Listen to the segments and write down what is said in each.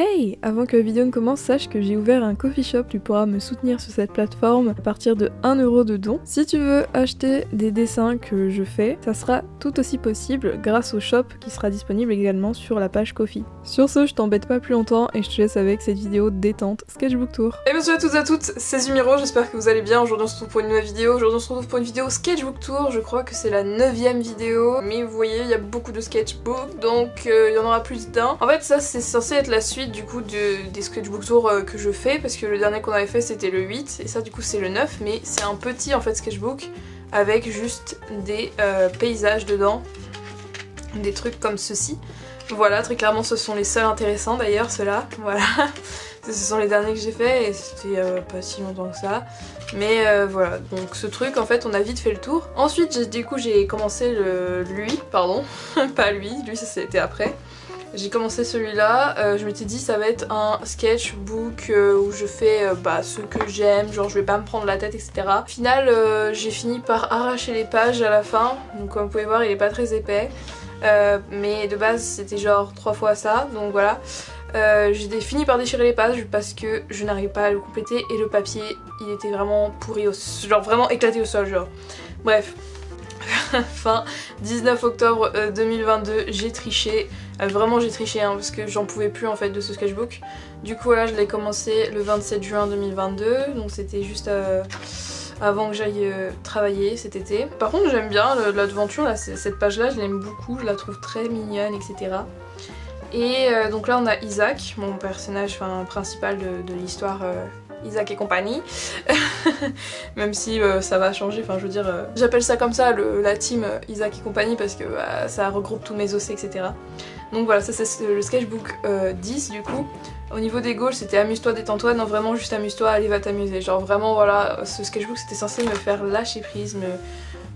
Hey! Avant que la vidéo ne commence, sache que j'ai ouvert un coffee shop, tu pourras me soutenir sur cette plateforme à partir de 1 € de don. Si tu veux acheter des dessins que je fais, ça sera tout aussi possible grâce au shop qui sera disponible également sur la page Ko-fi. Sur ce, je t'embête pas plus longtemps et je te laisse avec cette vidéo détente Sketchbook Tour. Et bonjour à toutes et à toutes, c'est Zumiro, j'espère que vous allez bien. Aujourd'hui on se retrouve pour une nouvelle vidéo, aujourd'hui on se retrouve pour une vidéo Sketchbook Tour, je crois que c'est la 9ème vidéo, mais vous voyez il y a beaucoup de sketchbooks, donc il y en aura plus d'un. En fait ça c'est censé être la suite du coup des Sketchbook Tour que je fais, parce que le dernier qu'on avait fait c'était le 8, et ça du coup c'est le 9, mais c'est un petit en fait sketchbook avec juste des paysages dedans, des trucs comme ceci. Voilà, très clairement ce sont les seuls intéressants d'ailleurs, ceux-là, voilà. Ce sont les derniers que j'ai fait et c'était pas si longtemps que ça. Mais voilà, donc ce truc en fait on a vite fait le tour. Ensuite du coup j'ai commencé pas lui ça c'était après. J'ai commencé celui-là, je m'étais dit ça va être un sketchbook où je fais ce que j'aime, genre je vais pas me prendre la tête etc. Au final j'ai fini par arracher les pages à la fin, donc comme vous pouvez voir il est pas très épais. Mais de base c'était genre 3 fois ça, donc voilà. J'ai fini par déchirer les pages parce que je n'arrivais pas à le compléter et le papier il était vraiment pourri, genre vraiment éclaté au sol genre. Bref, fin 19 octobre 2022 j'ai triché, vraiment j'ai triché hein, parce que j'en pouvais plus en fait de ce sketchbook. Du coup là je l'ai commencé le 27 juin 2022, donc c'était juste avant que j'aille travailler cet été. Par contre j'aime bien l'aventure, cette page là je l'aime beaucoup, je la trouve très mignonne etc. Et donc là on a Isaac, mon personnage principal de l'histoire Isaac et compagnie. Même si ça va changer, je veux dire, j'appelle ça comme ça la team Isaac et compagnie parce que ça regroupe tous mes OC etc. Donc voilà, ça c'est le sketchbook 10 du coup. Au niveau des goals c'était amuse-toi, détends-toi, non vraiment juste amuse-toi, allez va t'amuser. Genre vraiment voilà, ce sketchbook c'était censé me faire lâcher prise,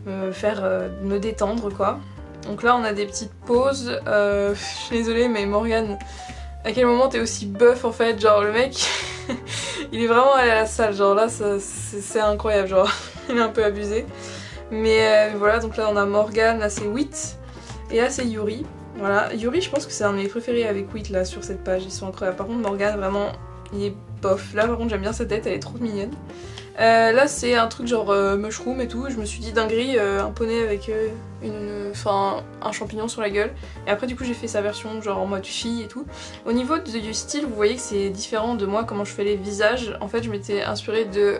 me faire me détendre quoi. Donc là on a des petites pauses, je suis désolée mais Morgane, à quel moment t'es aussi buff en fait, genre le mec il est vraiment allé à la salle, genre là c'est incroyable, genre il est un peu abusé. Mais voilà, donc là on a Morgane, là c'est Wit, et là c'est Yuri. Voilà, Yuri je pense que c'est un de mes préférés avec Wit là sur cette page, ils sont incroyables. Par contre Morgane vraiment il est bof, là par contre j'aime bien sa tête, elle est trop mignonne. Là c'est un truc genre mushroom et tout, je me suis dit dinguerie, un poney avec un champignon sur la gueule. Et après du coup j'ai fait sa version genre en mode fille et tout. Au niveau du style vous voyez que c'est différent de moi comment je fais les visages. En fait je m'étais inspirée de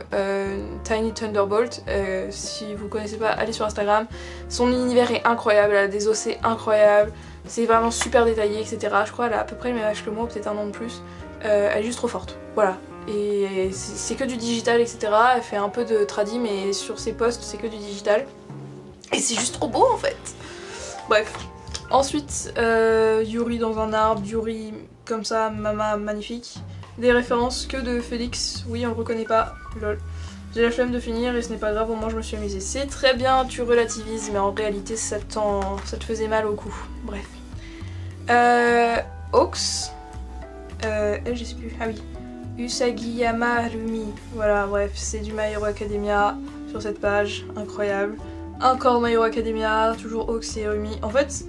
Tiny Thunderbolt, si vous connaissez pas allez sur Instagram. Son univers est incroyable, elle a des OC incroyables, c'est vraiment super détaillé etc. Je crois elle a à peu près le même âge que moi, peut-être un an de plus. Elle est juste trop forte, voilà. Et c'est que du digital etc. Elle fait un peu de tradi mais sur ses posts c'est que du digital. Et c'est juste trop beau en fait. Bref. Ensuite Yuri dans un arbre, Yuri comme ça, Mama magnifique. Des références que de Félix, oui on le reconnaît pas, lol. J'ai la flemme de finir et ce n'est pas grave, au moins je me suis amusée. C'est très bien, tu relativises mais en réalité ça te faisait mal au cou. Bref. Ox. Je sais plus, ah oui. Usagiyama Rumi, voilà bref c'est du My Hero Academia sur cette page, incroyable. Encore My Hero Academia, toujours Ox et Rumi. En fait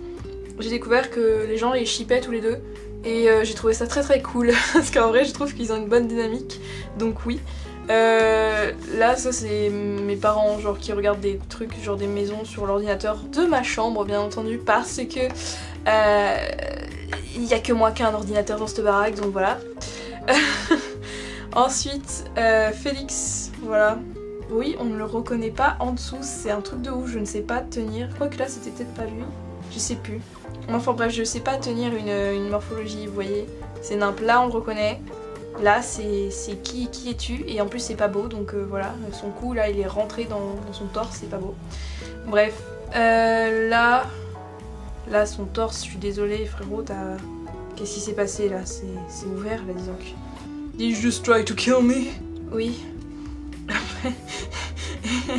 j'ai découvert que les gens les shippaient tous les deux et j'ai trouvé ça très très cool parce qu'en vrai je trouve qu'ils ont une bonne dynamique, donc oui. Là ça c'est mes parents genre qui regardent des trucs genre des maisons sur l'ordinateur de ma chambre bien entendu parce que il y a que moi qui ai un ordinateur dans cette baraque donc voilà. Ensuite Félix, voilà. Oui on ne le reconnaît pas en dessous, c'est un truc de ouf, je ne sais pas tenir. Quoique là c'était peut-être pas lui, je sais plus. Enfin bref je sais pas tenir une morphologie, vous voyez. C'est nimp, là on le reconnaît. Là c'est qui es-tu, et en plus c'est pas beau donc voilà, son cou là il est rentré dans son torse, c'est pas beau. Bref, là son torse, je suis désolée frérot, qu'est-ce qui s'est passé là, c'est ouvert là disons que. Did you just try to kill me? Oui.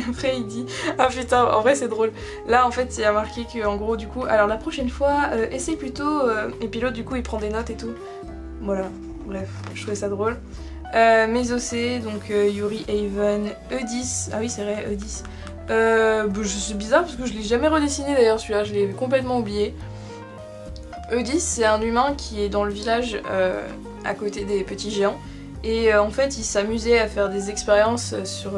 Après il dit, ah putain en vrai c'est drôle. Là en fait il y a marqué que en gros du coup, alors la prochaine fois essaye plutôt, et puis l'autre du coup il prend des notes et tout. Voilà. Bref, je trouvais ça drôle. Mes OC, donc Yuri, Haven, E10. Ah oui, c'est vrai, E10. C'est bizarre parce que je l'ai jamais redessiné d'ailleurs celui-là, je l'ai complètement oublié. Eudis, c'est un humain qui est dans le village à côté des petits géants. Et en fait, il s'amusait à faire des expériences sur,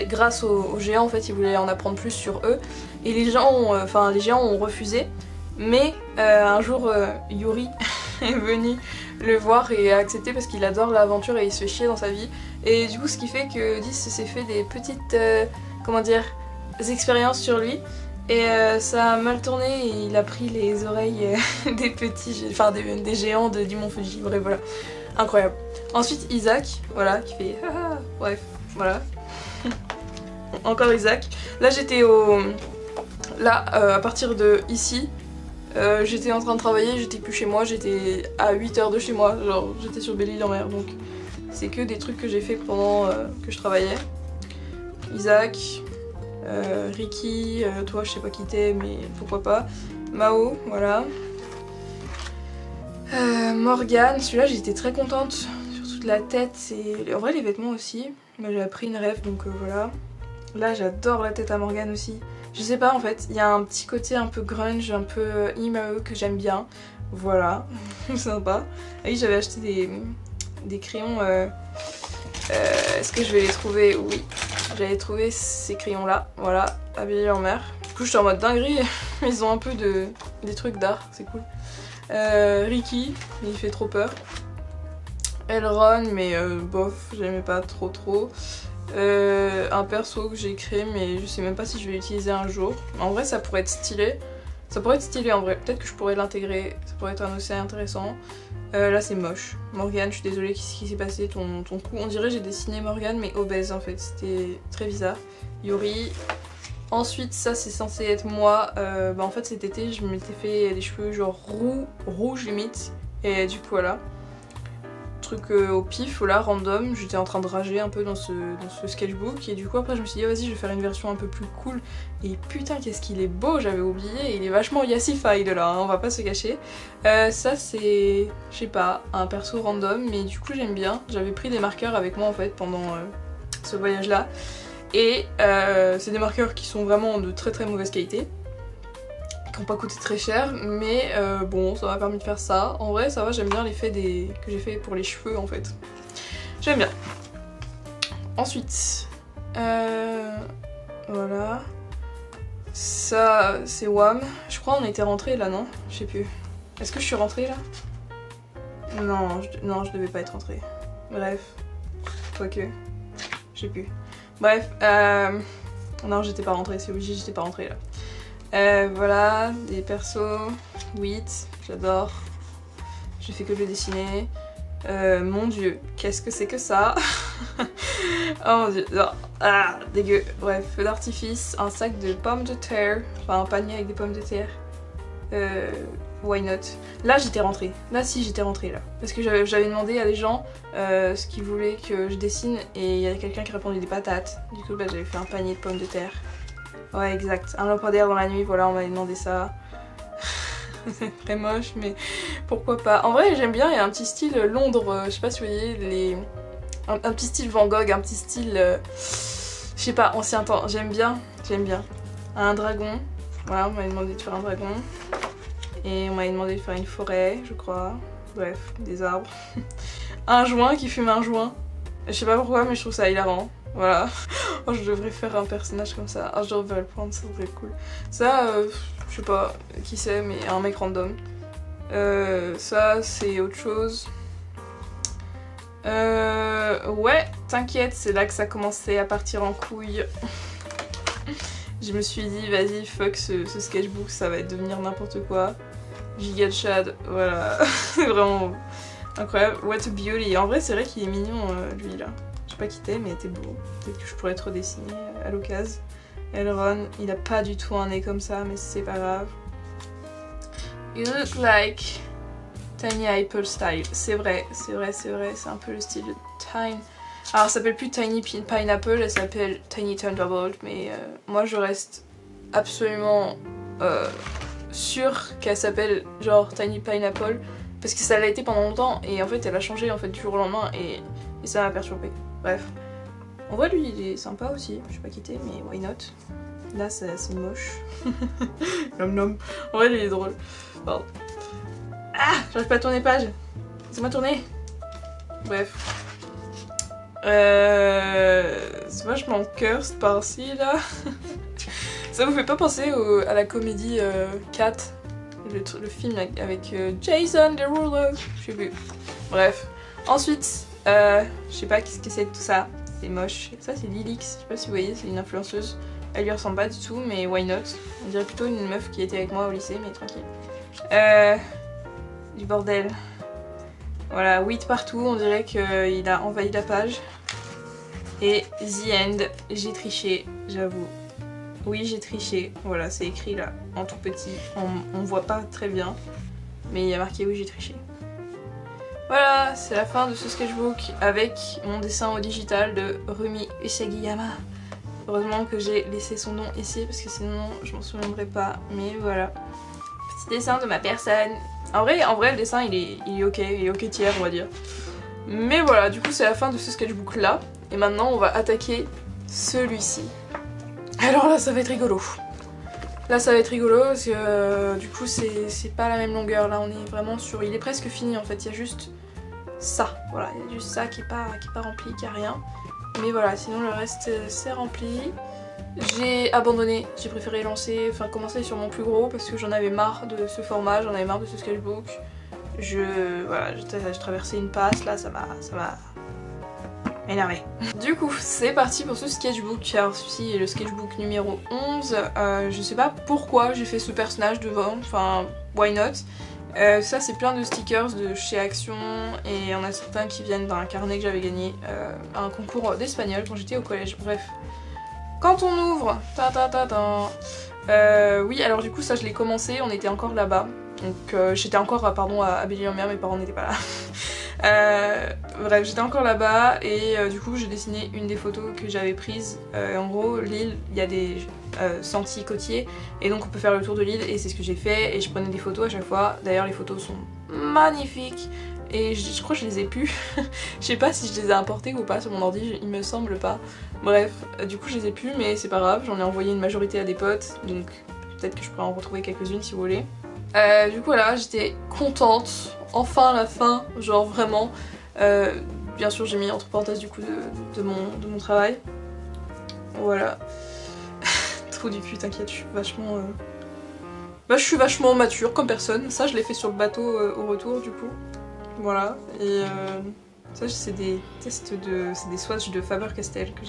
grâce aux géants. En fait, il voulait en apprendre plus sur eux. Et les géants ont refusé. Mais un jour, Yuri est venu le voir et a accepté parce qu'il adore l'aventure et il se fait chier dans sa vie. Et du coup, ce qui fait que Eudis s'est fait des petites, expériences sur lui. Et ça a mal tourné et il a pris les oreilles des géants du mont Fuji. Bref, voilà. Incroyable. Ensuite Isaac, voilà, qui fait bref, voilà. Encore Isaac. Là j'étais à partir de ici, j'étais en train de travailler, j'étais plus chez moi, j'étais à 8 heures de chez moi, genre j'étais sur Belle-Île-en-Mer, donc c'est que des trucs que j'ai fait pendant que je travaillais. Isaac, Ricky, toi je sais pas qui t'es mais pourquoi pas. Mao, voilà. Morgane, celui-là j'étais très contente, surtout de la tête et en vrai les vêtements aussi, mais j'ai appris une rêve donc voilà. Là j'adore la tête à Morgane aussi, je sais pas en fait, il y a un petit côté un peu grunge, un peu emo que j'aime bien, voilà, sympa. Ah oui j'avais acheté des crayons, est-ce que je vais les trouver? Oui, j'avais trouvé ces crayons là, voilà, à Belle-Île-en-Mer. Du coup j'étais en mode dinguerie, ils ont un peu des trucs d'art, c'est cool. Ricky, il fait trop peur. Elron, mais bof, j'aimais pas trop. Un perso que j'ai créé, mais je sais même pas si je vais l'utiliser un jour. En vrai, ça pourrait être stylé. Ça pourrait être stylé en vrai. Peut-être que je pourrais l'intégrer. Ça pourrait être un océan intéressant. Là, c'est moche. Morgane, je suis désolée, qu'est-ce qui s'est passé ton coup? On dirait que j'ai dessiné Morgane, mais obèse en fait. C'était très bizarre. Yuri. Ensuite, ça c'est censé être moi. En fait cet été je m'étais fait les cheveux genre rouge limite. Et du coup voilà. Truc au pif, là, random. J'étais en train de rager un peu dans ce sketchbook. Et du coup après je me suis dit vas-y je vais faire une version un peu plus cool. Et putain qu'est-ce qu'il est beau, j'avais oublié. Il est vachement yassified là, hein, on va pas se cacher. Ça c'est, je sais pas, un perso random. Mais du coup j'aime bien. J'avais pris des marqueurs avec moi en fait pendant ce voyage là. Et c'est des marqueurs qui sont vraiment de très mauvaise qualité, qui n'ont pas coûté très cher, mais bon, ça m'a permis de faire ça. En vrai, ça va, j'aime bien l'effet que j'ai fait pour les cheveux en fait. J'aime bien. Ensuite, voilà. Ça, c'est WAM. Je crois on était rentrés là, non? Je sais plus. Est-ce que je suis rentrée là? Non, je devais pas être rentrée. Bref, quoique, je sais plus. Bref, non j'étais pas rentrée, c'est obligé, j'étais pas rentrée là. Voilà, des persos, 8, j'adore. J'ai fait que le dessiner. Mon dieu, qu'est-ce que c'est que ça? Oh mon dieu, non. Ah, dégueu. Bref, feu d'artifice, un sac de pommes de terre, enfin un panier avec des pommes de terre. Why not? Là j'étais rentrée, là si j'étais rentrée là. Parce que j'avais demandé à des gens ce qu'ils voulaient que je dessine et il y a quelqu'un qui répondait des patates. Du coup bah, j'avais fait un panier de pommes de terre. Ouais exact, un lampadaire dans la nuit, voilà on m'avait demandé ça. C'est très moche mais pourquoi pas. En vrai j'aime bien, il y a un petit style Londres, je sais pas si vous voyez, un petit style Van Gogh, un petit style, je sais pas, ancien temps, j'aime bien. Un dragon, voilà on m'avait demandé de faire un dragon. Et on m'avait demandé de faire une forêt, je crois. Bref, des arbres. Un joint qui fume un joint. Je sais pas pourquoi, mais je trouve ça hilarant. Voilà. Oh, je devrais faire un personnage comme ça. Ah, je devrais le prendre, ça serait cool. Ça, je sais pas qui c'est, mais un mec random. Ça, c'est autre chose. Ouais, t'inquiète, c'est là que ça commençait à partir en couille. Je me suis dit, vas-y, fuck ce sketchbook, ça va devenir n'importe quoi. Giga Chad, voilà, c'est vraiment incroyable. What a beauty. En vrai, c'est vrai qu'il est mignon, lui là. Je sais pas qui t'es, mais t'es beau. Peut-être que je pourrais te redessiner à l'occasion. Elron, il a pas du tout un nez comme ça, mais c'est pas grave. You look like Tiny Apple style. C'est vrai, c'est un peu le style de Tiny. Alors, ça s'appelle plus Tiny Pineapple, elle s'appelle Tiny Thunderbolt, mais moi je reste absolument sûre qu'elle s'appelle genre Tiny Pineapple parce que ça l'a été pendant longtemps et en fait elle a changé en fait du jour au lendemain et ça m'a perturbée. Bref. En vrai lui il est sympa aussi, je sais pas qui t'es mais why not. Là c'est moche. Nom nom. En vrai lui il est drôle. Pardon. Ah, j'arrive pas à tourner page. Laissez-moi tourner. Bref. C'est vachement cursed par-ci là. Ça vous fait pas penser à la comédie Cat, le film avec Jason Derulo, je sais plus. Bref. Ensuite, je sais pas qu'est-ce que c'est tout ça. C'est moche. Ça c'est Lilix, je sais pas si vous voyez, c'est une influenceuse. Elle lui ressemble pas du tout, mais why not? On dirait plutôt une meuf qui était avec moi au lycée, mais tranquille. Du bordel. Voilà, 8 partout, on dirait qu'il a envahi la page. Et the end, j'ai triché, j'avoue. Oui, j'ai triché. Voilà, c'est écrit là, en tout petit. On voit pas très bien, mais il y a marqué oui, j'ai triché. Voilà, c'est la fin de ce sketchbook avec mon dessin au digital de Rumi Usagiyama. Heureusement que j'ai laissé son nom ici parce que sinon je m'en souviendrai pas. Mais voilà, petit dessin de ma personne. En vrai le dessin il est ok tiers on va dire. Mais voilà, du coup c'est la fin de ce sketchbook là. Et maintenant on va attaquer celui-ci. Alors là ça va être rigolo. Là ça va être rigolo parce que du coup c'est pas la même longueur. Là on est vraiment sur... Il est presque fini en fait, il y a juste ça. Voilà, il y a juste ça qui est pas rempli, qui a rien. Mais voilà, sinon le reste c'est rempli. J'ai abandonné, j'ai préféré commencer sur mon plus gros parce que j'en avais marre de ce format, j'en avais marre de ce sketchbook. Voilà, je traversais une passe, là ça m'a énervé. Du coup, c'est parti pour ce sketchbook. Alors celui-ci est le sketchbook numéro 11. Je sais pas pourquoi j'ai fait ce personnage devant, enfin, why not. Ça c'est plein de stickers de chez Action et il y en a certains qui viennent d'un carnet que j'avais gagné à un concours d'espagnol quand j'étais au collège, bref. Quand on ouvre, oui alors du coup ça je l'ai commencé, on était encore là-bas, donc j'étais encore pardon à Belle-Île-en-Mer, mes parents n'étaient pas là. Bref, j'étais encore là-bas et du coup j'ai dessiné une des photos que j'avais prises. En gros, l'île, il y a des sentiers côtiers et donc on peut faire le tour de l'île et c'est ce que j'ai fait et je prenais des photos à chaque fois. D'ailleurs les photos sont magnifiques et je crois que je les ai pu. Je sais pas si je les ai importées ou pas sur mon ordi, il me semble pas. Bref, du coup je les ai pu mais c'est pas grave, j'en ai envoyé une majorité à des potes donc peut-être que je pourrais en retrouver quelques-unes si vous voulez. Du coup voilà, j'étais contente, enfin la fin, genre vraiment. Bien sûr j'ai mis entre parenthèses du coup de mon travail. Voilà. Trop du cul, t'inquiète, je suis vachement... Bah je suis vachement mature comme personne, ça je l'ai fait sur le bateau au retour du coup. Voilà, et ça c'est des tests c'est des swatchs de Faber-Castell que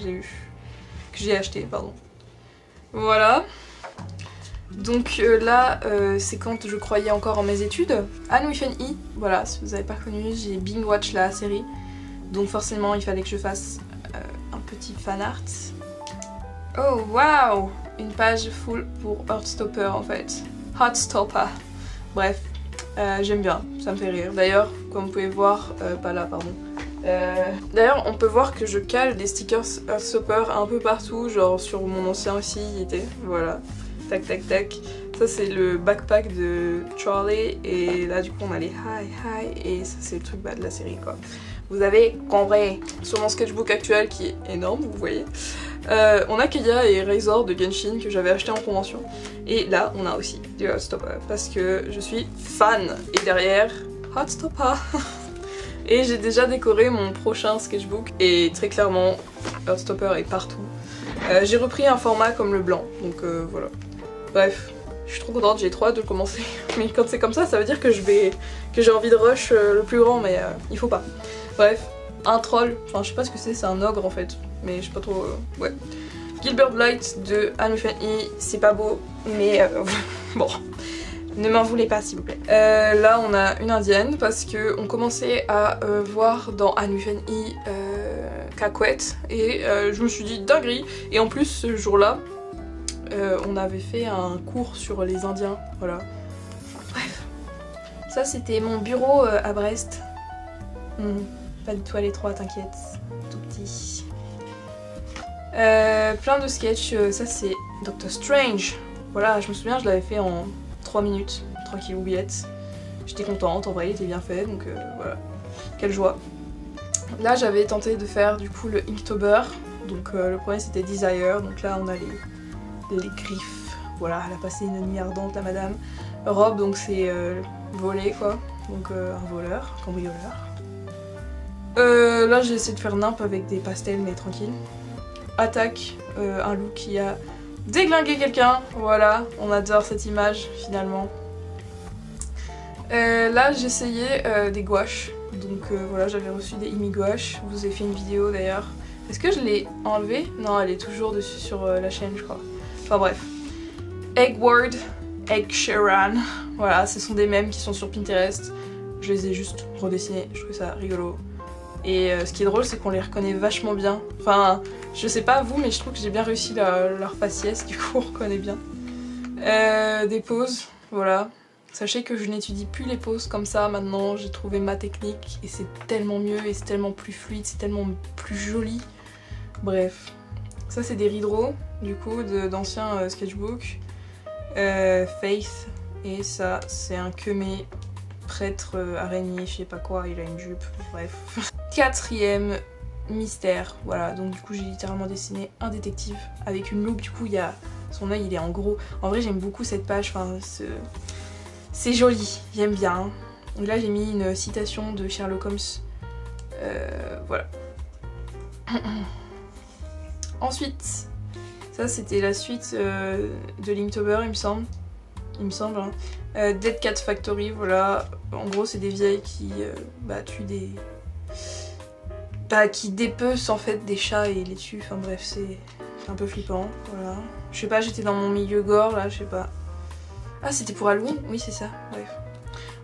j'ai acheté, pardon. Voilà. Donc là, c'est quand je croyais encore en mes études. Anne with an E, voilà, si vous avez pas connu, j'ai binge watch la série. Donc forcément, il fallait que je fasse un petit fan art. Oh waouh, une page full pour Heartstopper en fait. Heartstopper. Bref, j'aime bien, ça me fait rire. D'ailleurs, comme vous pouvez voir, pas là, pardon. D'ailleurs, on peut voir que je cale des stickers Heartstopper un peu partout, genre sur mon ancien aussi, il était, voilà. Tac tac tac. Ça c'est le backpack de Charlie et là du coup on a les hi et ça c'est le truc bas de la série quoi. Vous avez compris. Sur mon sketchbook actuel qui est énorme, vous voyez, on a Keia et Razor de Genshin que j'avais acheté en convention. Et là on a aussi du Heartstopper parce que je suis fan. Et derrière, Heartstopper. Et j'ai déjà décoré mon prochain sketchbook et très clairement Heartstopper est partout. J'ai repris un format comme le blanc, donc voilà. Bref, je suis trop contente, j'ai trop hâte de le commencer. Mais quand c'est comme ça, ça veut dire que j'ai envie de rush le plus grand, mais il faut pas. Bref, un troll, enfin je sais pas ce que c'est un ogre en fait, mais je sais pas trop, ouais. Gilbert Blight de Anne with an E, c'est pas beau, mais bon, ne m'en voulez pas s'il vous plaît. Là on a une indienne parce que on commençait à voir dans Anne with an E Caquet et je me suis dit dinguerie, et en plus ce jour-là, on avait fait un cours sur les Indiens, voilà. Bref. Ça c'était mon bureau à Brest. Pas du tout à l'étroit, t'inquiète. Tout petit. Plein de sketchs, ça c'est Doctor Strange. Voilà, je me souviens, je l'avais fait en 3 minutes, tranquille oubliette. J'étais contente, en vrai il était bien fait, donc voilà. Quelle joie. Là j'avais tenté de faire du coup le Inktober. Donc le premier c'était Desire, donc là on a les griffes, voilà, elle a passé une nuit ardente la madame. Robe, donc c'est volé quoi, donc un voleur, cambrioleur. Là j'ai essayé de faire nimp avec des pastels mais tranquille. Attaque, un loup qui a déglingué quelqu'un, voilà, on adore cette image finalement. Là j'ai essayé des gouaches, donc voilà, j'avais reçu des Imi gouaches, je vous ai fait une vidéo d'ailleurs. Est-ce que je l'ai enlevée? Non, elle est toujours dessus sur la chaîne je crois. Enfin bref. Eggward, Egg Sheeran, voilà, ce sont des mèmes qui sont sur Pinterest. Je les ai juste redessinés, je trouve ça rigolo. Et ce qui est drôle c'est qu'on les reconnaît vachement bien. Enfin, je sais pas vous mais je trouve que j'ai bien réussi leur faciès, du coup on reconnaît bien. Des poses, voilà. Sachez que je n'étudie plus les poses comme ça maintenant, j'ai trouvé ma technique et c'est tellement mieux et c'est tellement plus fluide, c'est tellement plus joli. Bref, ça c'est des rideaux du coup d'anciens sketchbooks. Faith, et ça c'est un kemé prêtre araignée, je sais pas quoi, il a une jupe, bref. Quatrième mystère, voilà, donc du coup j'ai littéralement dessiné un détective avec une loupe, du coup il y a son œil il est en gros. En vrai j'aime beaucoup cette page, enfin c'est joli, j'aime bien. Et là j'ai mis une citation de Sherlock Holmes, voilà. Ensuite, ça c'était la suite de Linktober il me semble. Hein. Dead Cat Factory, voilà. En gros c'est des vieilles qui tuent des... qui dépecent en fait des chats et les tuent, enfin bref c'est un peu flippant, voilà. Je sais pas, j'étais dans mon milieu gore là, je sais pas. Ah c'était pour Halloween? Oui c'est ça, bref.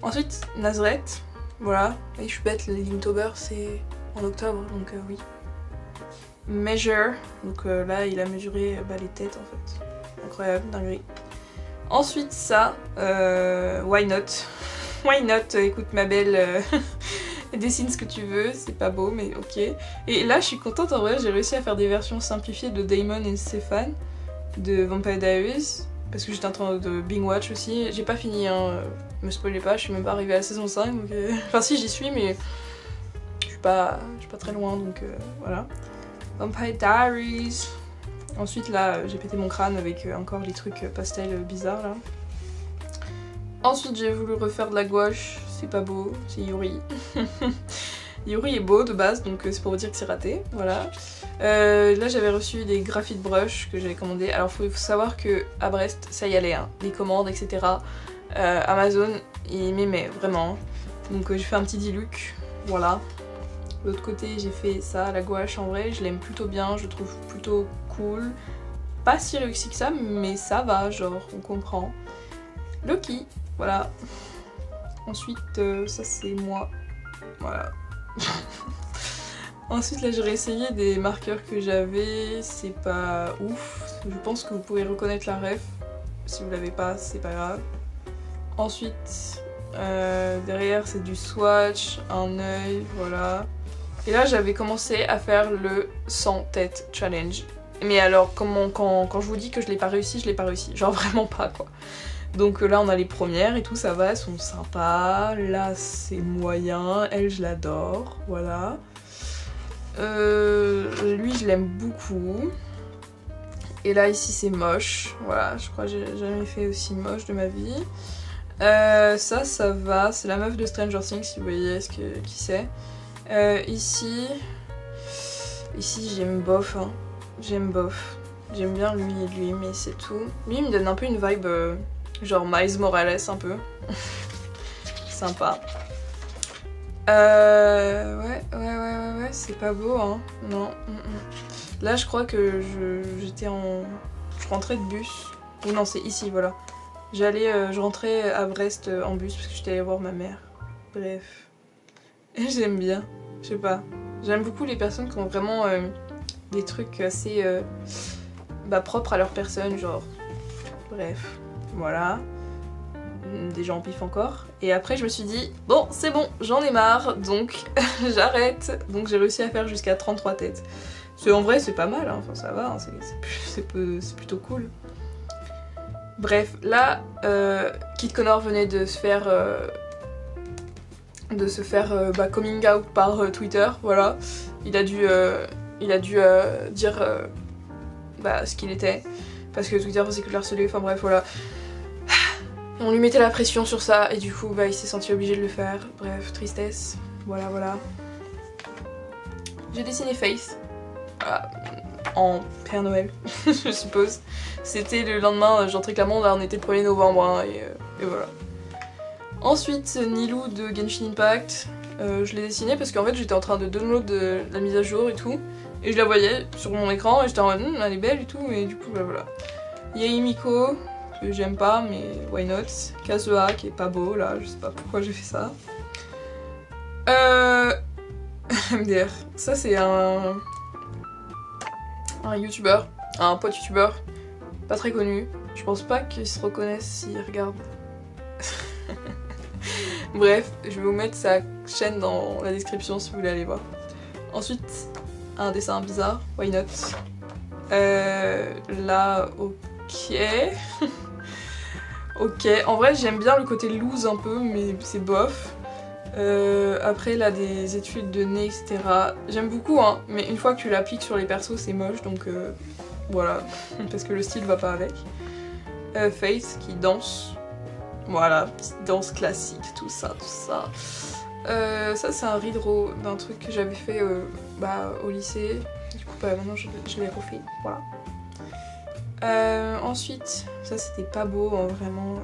Ensuite Nazareth, voilà. Et je suis bête, le Linktober c'est en octobre donc oui. Measure, donc là il a mesuré les têtes en fait. Incroyable, dinguerie. Ensuite ça, why not? Why not? Écoute ma belle, dessine ce que tu veux, c'est pas beau mais ok. Et là je suis contente en vrai, j'ai réussi à faire des versions simplifiées de Damon et Stéphane de Vampire Diaries. Parce que j'étais en train de binge watch aussi. J'ai pas fini, hein, me spoilez pas, je suis même pas arrivée à la saison 5. Donc, enfin si j'y suis mais je suis pas très loin donc voilà. Vampire Diaries. Ensuite là j'ai pété mon crâne avec encore les trucs pastel bizarres là. Ensuite j'ai voulu refaire de la gouache, c'est pas beau, c'est Yuri. Yuri est beau de base donc c'est pour vous dire que c'est raté, voilà. Là j'avais reçu des graphite brush que j'avais commandé. Alors faut savoir que à Brest ça y allait, hein, les commandes etc. Amazon il m'aimait vraiment. Donc j'ai fait un petit diluc, voilà. De l'autre côté j'ai fait ça, la gouache en vrai, je l'aime plutôt bien, je le trouve plutôt cool. Pas si réussi que ça mais ça va, genre on comprend. Loki, voilà. Ensuite ça c'est moi, voilà. Ensuite là j'ai réessayé des marqueurs que j'avais, c'est pas ouf, je pense que vous pouvez reconnaître la ref, si vous l'avez pas c'est pas grave. Ensuite derrière c'est du swatch, un œil, voilà. Et là j'avais commencé à faire le 100 têtes challenge. Mais alors quand je vous dis que je l'ai pas réussi, genre vraiment pas quoi. Donc là on a les premières et tout, ça va, elles sont sympas. Là c'est moyen, elle je l'adore, voilà. Lui je l'aime beaucoup. Et là ici c'est moche, voilà, je crois que j'ai jamais fait aussi moche de ma vie. Ça va, c'est la meuf de Stranger Things si vous voyez qui c'est. Ici j'aime bof, hein. J'aime bof. J'aime bien lui et lui mais c'est tout. Lui il me donne un peu une vibe genre Miles Morales un peu. Sympa. Ouais, c'est pas beau hein. Non. Là je crois que je rentrais de bus. Ou non c'est ici voilà. Je rentrais à Brest en bus parce que j'étais allée voir ma mère. Bref. Et j'aime bien. Je sais pas. J'aime beaucoup les personnes qui ont vraiment des trucs assez propres à leur personne, genre. Bref. Voilà. Des gens en pif encore. Et après je me suis dit, bon c'est bon, j'en ai marre, donc j'arrête. Donc j'ai réussi à faire jusqu'à 33 têtes. En vrai c'est pas mal, hein. Enfin ça va, hein. C'est plutôt cool. Bref, là, Kit Connor venait de se faire coming out par Twitter, voilà. Il a dû dire ce qu'il était, parce que Twitter faisait que le harceler, enfin bref, voilà. On lui mettait la pression sur ça et du coup bah il s'est senti obligé de le faire. Bref, tristesse. Voilà voilà. J'ai dessiné Faith. Voilà. En Père Noël, je suppose. C'était le lendemain, j'entrais Clermont, là on était le 1er novembre hein, et voilà. Ensuite, Nilou de Genshin Impact. Je l'ai dessiné parce qu'en fait j'étais en train de download la mise à jour et tout. Et je la voyais sur mon écran et j'étais en mode elle est belle et tout, et du coup bah voilà. Yei Miko, que j'aime pas mais why not. Kazuha qui est pas beau là, je sais pas pourquoi j'ai fait ça. MDR, ça c'est un youtubeur, un pote youtubeur, pas très connu. Je pense pas qu'il se reconnaisse s'il regarde. Bref, je vais vous mettre sa chaîne dans la description si vous voulez aller voir. Ensuite, un dessin bizarre, why not. Là, ok. Ok, en vrai j'aime bien le côté loose un peu, mais c'est bof. Après là des études de nez etc. J'aime beaucoup hein, mais une fois que tu l'appliques sur les persos c'est moche donc voilà, parce que le style va pas avec. Faith qui danse, voilà, petite danse classique, tout ça. Ça c'est un redraw d'un truc que j'avais fait au lycée, du coup bah, maintenant je l'ai refait, voilà. Ensuite, ça c'était pas beau hein, vraiment.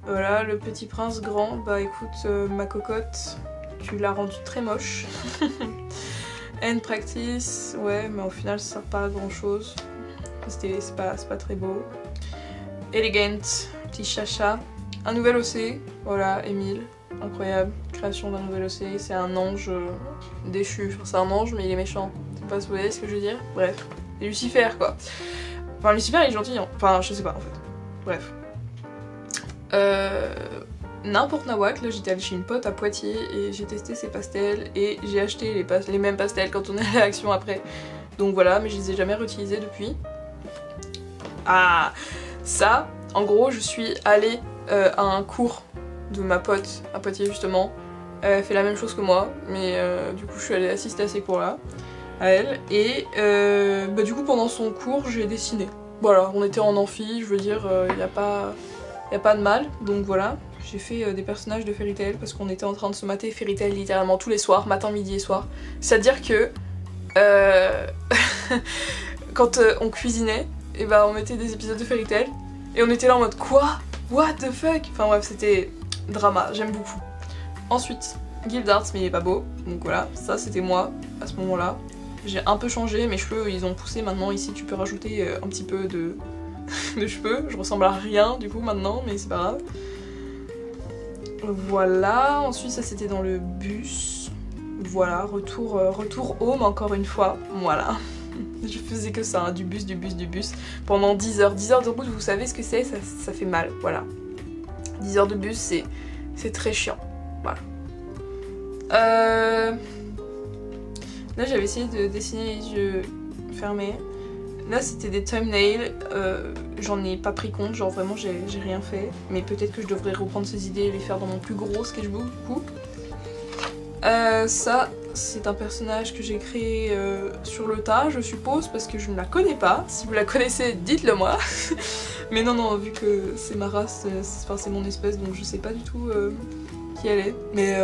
Voilà, le petit prince grand, bah écoute, ma cocotte, tu l'as rendu très moche. End practice, ouais, mais au final ça sert pas à grand chose. C'est pas très beau. Elegant, petit chacha. Un nouvel OC, voilà, Emile, incroyable. Création d'un nouvel OC, c'est un ange déchu. Enfin, c'est un ange, mais il est méchant. Je sais pas si vous voyez ce que je veux dire. Bref, c'est Lucifer quoi. Enfin, Lucifer il est gentil, hein. Enfin, je sais pas en fait. Bref. N'importe nawak, là j'étais allée chez une pote à Poitiers et j'ai testé ses pastels et j'ai acheté les mêmes pastels quand on est à l'action après. Donc voilà, mais je les ai jamais réutilisés depuis. Ah, ça, en gros je suis allée à un cours de ma pote à Poitiers justement. Elle fait la même chose que moi, mais du coup je suis allée assister à ces cours là, à elle. Et bah, du coup pendant son cours j'ai dessiné. Voilà, on était en amphi, je veux dire, y a pas de mal, donc voilà. J'ai fait des personnages de Fairy Tail parce qu'on était en train de se mater Fairy Tail littéralement tous les soirs, matin, midi et soir. C'est-à-dire que quand on cuisinait, et bah on mettait des épisodes de Fairy Tail et on était là en mode quoi? What the fuck? Enfin bref, c'était drama, j'aime beaucoup. Ensuite, Guild Arts, mais il est pas beau, donc voilà, ça c'était moi à ce moment-là. J'ai un peu changé, mes cheveux ils ont poussé maintenant, ici tu peux rajouter un petit peu de cheveux, je ressemble à rien du coup maintenant, mais c'est pas grave. Voilà, ensuite ça c'était dans le bus. Voilà, retour home encore une fois, voilà. Je faisais que ça, hein, du bus, pendant 10 heures. 10 heures de route, vous savez ce que c'est, ça fait mal, voilà. 10 heures de bus, c'est très chiant, voilà. Là j'avais essayé de dessiner les yeux fermés. Là c'était des thumbnails, j'en ai pas pris compte, genre vraiment j'ai rien fait. Mais peut-être que je devrais reprendre ces idées et les faire dans mon plus gros sketchbook du coup. Ça c'est un personnage que j'ai créé sur le tas je suppose, parce que je ne la connais pas. Si vous la connaissez dites-le moi. Mais non, vu que c'est ma race, c'est mon espèce, donc je sais pas du tout qui elle est. Mais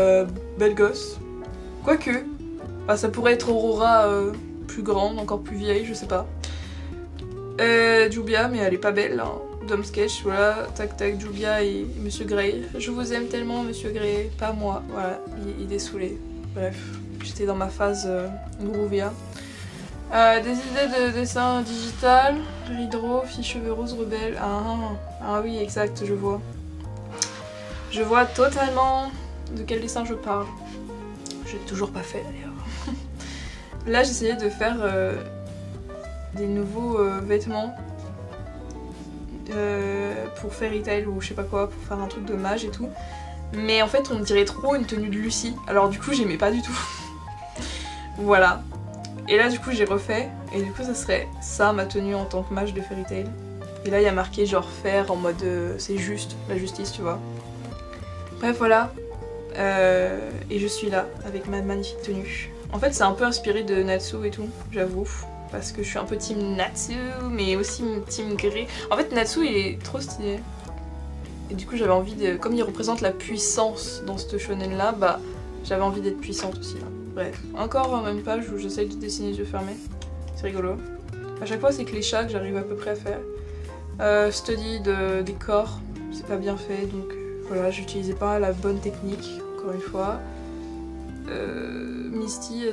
belle gosse. Quoique, bah, ça pourrait être Aurora plus grande, encore plus vieille, je sais pas. Jubia, mais elle est pas belle, hein. Dom sketch, voilà, tac tac, Jubia et Monsieur Grey. Je vous aime tellement, Monsieur Grey, pas moi, voilà, il est saoulé. Bref, j'étais dans ma phase Groovia. Des idées de dessin digital, Ridro, fille cheveux roses rebelle. Ah oui, exact, je vois. Je vois totalement de quel dessin je parle. Je l'ai toujours pas fait d'ailleurs. Là, j'essayais de faire des nouveaux vêtements pour Fairy Tail ou je sais pas quoi, pour faire un truc de mage et tout. Mais en fait, on dirait trop une tenue de Lucie. Alors du coup, j'aimais pas du tout. Voilà. Et là, du coup, j'ai refait. Et du coup, ça serait ça, ma tenue en tant que mage de Fairy Tail. Et là, il y a marqué genre faire en mode c'est juste, la justice, tu vois. Bref, voilà. Et je suis là avec ma magnifique tenue. En fait, c'est un peu inspiré de Natsu et tout, j'avoue. Parce que je suis un peu team Natsu, mais aussi team Grey. En fait, Natsu, il est trop stylé. Et du coup j'avais envie de... Comme il représente la puissance dans ce shonen là, bah j'avais envie d'être puissante aussi là. Bref, encore même page où j'essaye de dessiner les yeux fermés. C'est rigolo. À chaque fois c'est que les chats que j'arrive à peu près à faire. Study des corps, c'est pas bien fait donc voilà, j'utilisais pas la bonne technique, encore une fois. Misty,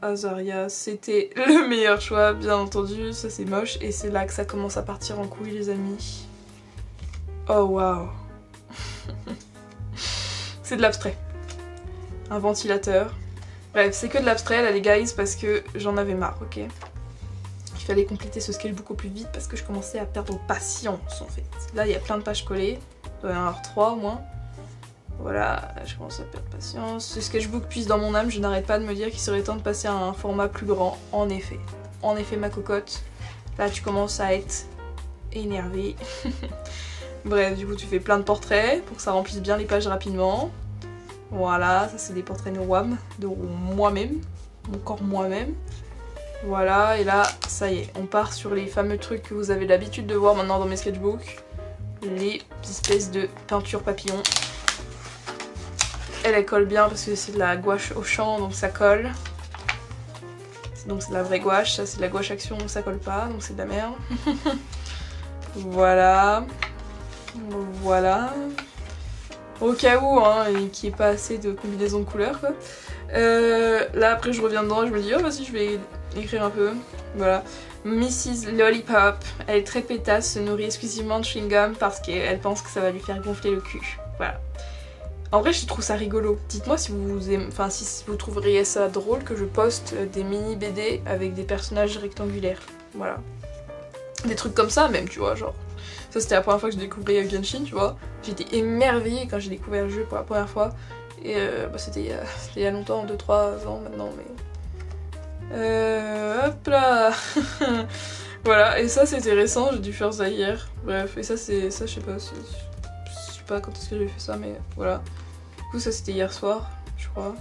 Azaria, c'était le meilleur choix, bien entendu, ça c'est moche, et c'est là que ça commence à partir en couille les amis. Oh waouh. C'est de l'abstrait. Un ventilateur. Bref, c'est que de l'abstrait là les guys, parce que j'en avais marre, ok. Il fallait compléter ce sketchbook au plus vite parce que je commençais à perdre patience en fait. Là il y a plein de pages collées, il doit y en avoir 3 au moins. Voilà, je commence à perdre patience. Ce sketchbook puise dans mon âme, je n'arrête pas de me dire qu'il serait temps de passer à un format plus grand, en effet. En effet ma cocotte, là tu commences à être énervée. Bref, du coup tu fais plein de portraits pour que ça remplisse bien les pages rapidement. Voilà, ça c'est des portraits de WAM, de moi-même, mon corps moi-même. Voilà, et là, ça y est, on part sur les fameux trucs que vous avez l'habitude de voir maintenant dans mes sketchbooks. Les espèces de peinture papillon. Elle colle bien parce que c'est de la gouache au champ, donc ça colle. Donc c'est de la vraie gouache, ça c'est de la gouache action, donc ça colle pas, donc c'est de la merde. Voilà. Voilà. Au cas où, hein, et qu'il n'y ait pas assez de combinaisons de couleurs, quoi. Là après je reviens dedans et je me dis, oh vas-y je vais écrire un peu. Voilà. Mrs. Lollipop, elle est très pétasse, se nourrit exclusivement de chewing-gum parce qu'elle pense que ça va lui faire gonfler le cul. Voilà. En vrai je trouve ça rigolo. Dites-moi si vous aimez, enfin si vous trouveriez ça drôle que je poste des mini BD avec des personnages rectangulaires. Voilà. Des trucs comme ça même, tu vois, genre. Ça c'était la première fois que j'ai découvert Genshin, tu vois. J'étais émerveillée quand j'ai découvert le jeu pour la première fois. Et bah, c'était il y a longtemps, 2-3 ans maintenant, mais... hop là. Voilà, et ça c'était récent, j'ai dû faire ça hier. Bref, et ça c'est... ça je sais pas, je sais pas quand est-ce que j'ai fait ça, mais voilà. Du coup ça c'était hier soir, je crois.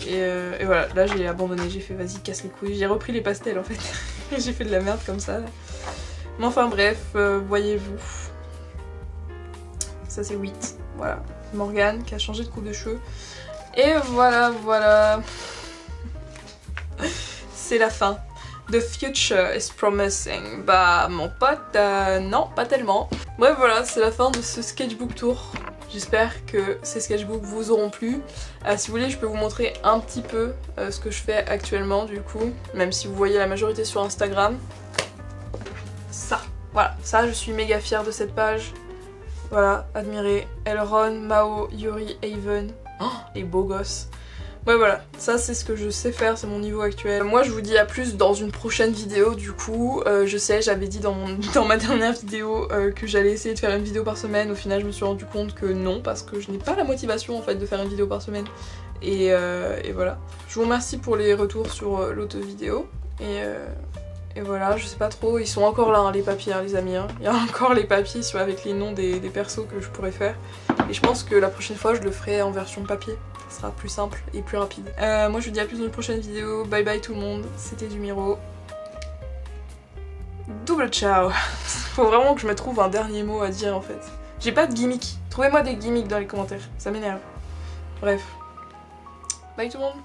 Et voilà, là j'ai abandonné, j'ai fait vas-y casse les couilles. J'ai repris les pastels en fait. J'ai fait de la merde comme ça. Là. Mais enfin bref, voyez-vous. Ça c'est 8, voilà. Morgane qui a changé de coupe de cheveux. Et voilà, voilà. C'est la fin. The future is promising. Bah mon pote, non, pas tellement. Bref voilà, c'est la fin de ce sketchbook tour. J'espère que ces sketchbooks vous auront plu. Si vous voulez, je peux vous montrer un petit peu ce que je fais actuellement du coup. Même si vous voyez la majorité sur Instagram. Ça, voilà, ça je suis méga fière de cette page. Voilà, admirez Elrond, Mao, Yuri, Haven. Oh, les beaux gosses. Ouais voilà, ça c'est ce que je sais faire, c'est mon niveau actuel. Moi je vous dis à plus dans une prochaine vidéo du coup. Je sais, j'avais dit dans ma dernière vidéo que j'allais essayer de faire une vidéo par semaine. Au final je me suis rendu compte que non, parce que je n'ai pas la motivation en fait de faire une vidéo par semaine. Et voilà. Je vous remercie pour les retours sur l'autre vidéo. Et voilà, je sais pas trop, ils sont encore là hein, les papiers hein, les amis. Hein. Il y a encore les papiers avec les noms des persos que je pourrais faire. Et je pense que la prochaine fois je le ferai en version papier. Ça sera plus simple et plus rapide. Moi je vous dis à plus dans une prochaine vidéo. Bye bye tout le monde, c'était Dumiro. Double ciao. Faut vraiment que je me trouve un dernier mot à dire en fait. J'ai pas de gimmick. Trouvez-moi des gimmicks dans les commentaires, ça m'énerve. Bref. Bye tout le monde.